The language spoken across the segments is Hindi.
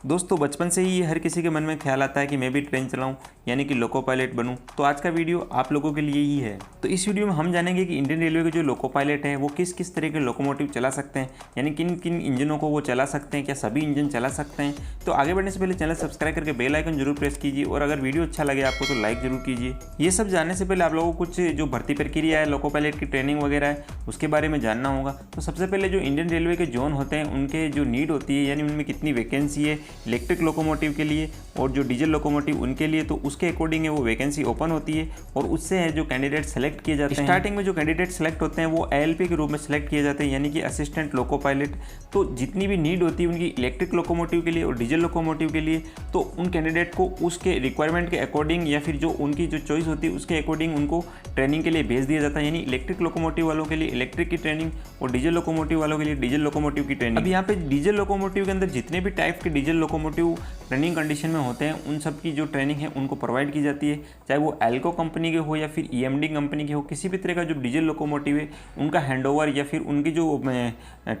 दोस्तों बचपन से ही हर किसी के मन में ख्याल आता है कि मैं भी ट्रेन चलाऊं, यानी कि लोको पायलट बनूं। तो आज का वीडियो आप लोगों के लिए ही है। तो इस वीडियो में हम जानेंगे कि इंडियन रेलवे के जो लोको पायलट हैं वो किस किस तरह के लोकोमोटिव चला सकते हैं, यानी किन किन इंजनों को वो चला सकते हैं, क्या सभी इंजन चला सकते हैं। तो आगे बढ़ने से पहले चैनल सब्सक्राइब करके बेल आइकन जरूर प्रेस कीजिए और अगर वीडियो अच्छा लगे आपको तो लाइक जरूर कीजिए। ये सब जानने से पहले आप लोगों को कुछ जो भर्ती प्रक्रिया है, लोको पायलट की ट्रेनिंग वगैरह है, उसके बारे में जानना होगा। तो सबसे पहले जो इंडियन रेलवे के जोन होते हैं उनके जो नीड होती है, यानी उनमें कितनी वैकेंसी है इलेक्ट्रिक लोकोमोटिव के लिए और जो डीजल लोकोमोटिव उनके लिए, तो उसके अकॉर्डिंग है वो वैकेंसी ओपन होती है और उससे है जो कैंडिडेट सेलेक्ट किए जाते हैं। स्टार्टिंग में जो कैंडिडेट सेलेक्ट होते हैं वो एएलपी के रूप में सेलेक्ट किए जाते हैं, यानी कि असिस्टेंट लोको पायलट। तो जितनी भी नीड होती है उनकी इलेक्ट्रिक लोकोमोटिव के लिए और डीजल लोकोमोटिव के लिए, तो उन कैंडिडेट को उसके रिक्वायरमेंट के अकॉर्डिंग या फिर जो उनकी जो चॉइस होती है उसके अकॉर्डिंग उनको ट्रेनिंग के लिए भेज दिया जाता है। यानी इलेक्ट्रिक लोकोमोटिव वालों के लिए इलेक्ट्रिक की ट्रेनिंग और डीजल लोकोमोटिव वालों के लिए डीजल लोकोमोटिव की ट्रेनिंग। अब यहाँ पे डीजल लोकोमोटिव के अंदर जितने भी टाइप के डीजल लोकोमोटिव रनिंग कंडीशन में होते हैं उन सब की जो ट्रेनिंग है उनको प्रोवाइड की जाती है, चाहे वो एल्को कंपनी के हो या फिर ईएमडी कंपनी के हो। किसी भी तरह का जो डीजल लोकोमोटिव है उनका हैंडओवर या फिर उनकी जो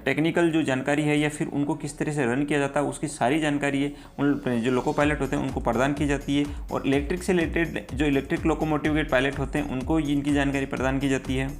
टेक्निकल जो जानकारी है या फिर उनको किस तरह से रन किया जाता है उसकी सारी जानकारी है उन जो लोको पायलट होते हैं उनको प्रदान की जाती है। और इलेक्ट्रिक से रिलेटेड जो इलेक्ट्रिक लोकोमोटिव के पायलट होते हैं उनको इनकी जानकारी प्रदान की जाती है।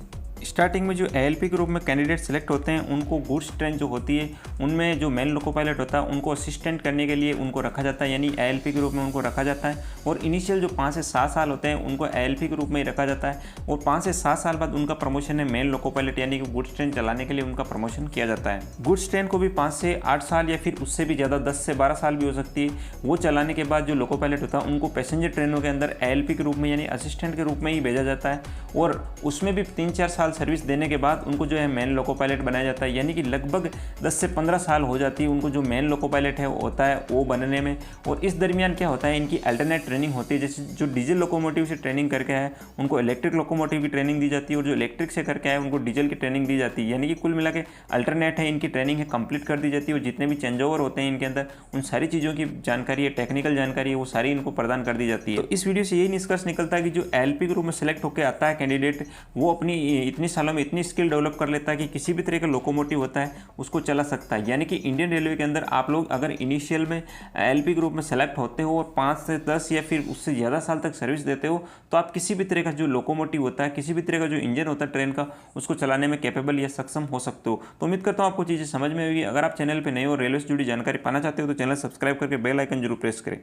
स्टार्टिंग में जो एएलपी के रूप में कैंडिडेट सेलेक्ट होते हैं उनको गुड्स ट्रेन जो होती है उनमें जो मेन लोको पायलट होता है उनको असिस्टेंट करने के लिए उनको रखा जाता है, यानी एएलपी के रूप में उनको रखा जाता है। और इनिशियल जो 5 से 7 साल होते हैं उनको एएलपी के रूप में ही रखा जाता है और 5 से 7 साल बाद उनका प्रमोशन है मेन लोको पायलट, यानी कि गुड्स ट्रेन चलाने के लिए उनका प्रमोशन किया जाता है। गुड्स ट्रेन को भी 5 से 8 साल या फिर उससे भी ज़्यादा 10 से 12 साल भी हो सकती है। वो चलाने के बाद जो लोको पायलट होता है उनको पैसेंजर ट्रेनों के अंदर एएलपी के रूप में यानी असिस्टेंट के रूप में ही भेजा जाता है और उसमें भी 3-4 साल सर्विस देने के बाद उनको जो है मेन लोको पायलट बनाया जाता है। यानी कि लगभग 10 से 15 साल हो जाती है उनको जो मेन लोको पायलट है वो होता है वो बनने में। और इस दरमियान क्या होता है, इनकी अल्टरनेट ट्रेनिंग होती है। जैसे जो डीजल लोकोमोटिव से ट्रेनिंग करके आए उनको इलेक्ट्रिक लोकोमोटिव की ट्रेनिंग दी जाती है और जो इलेक्ट्रिक से करके आए उनको डीजल की ट्रेनिंग दी जाती है। यानी कि कुल मिला के अल्टरनेट है इनकी ट्रेनिंग है कंप्लीट कर दी जाती है और जितने भी चेंज ओवर होते हैं इनके अंदर उन सारी चीज़ों की जानकारी है, टेक्निकल जानकारी है, वो सारी इनको प्रदान कर दी जाती है। तो इस वीडियो से यही निष्कर्ष निकलता है कि जो एएलपी के रूप में सेलेक्ट होकर आता है कैंडिडेट वो अपनी इतनी सालों में इतनी स्किल डेवलप कर लेता है कि किसी भी तरह का लोकोमोटिव होता है उसको चला सकता है। यानी कि इंडियन रेलवे के अंदर आप लोग अगर इनिशियल में एलपी ग्रुप में सेलेक्ट होते हो और 5 से 10 या फिर उससे ज़्यादा साल तक सर्विस देते हो तो आप किसी भी तरह का जो लोकोमोटिव होता है, किसी भी तरह का जो इंजन होता है ट्रेन का, उसको चलाने में कैपेबल या सक्षम हो सकते हो। तो उम्मीद करता हूँ आपको चीज़ें समझ में होगी। अगर आप चैनल पर नए और रेलवे से जुड़ी जानकारी पाना चाहते हो तो चैनल सब्सक्राइब करके बेल आइकन जरूर प्रेस करें।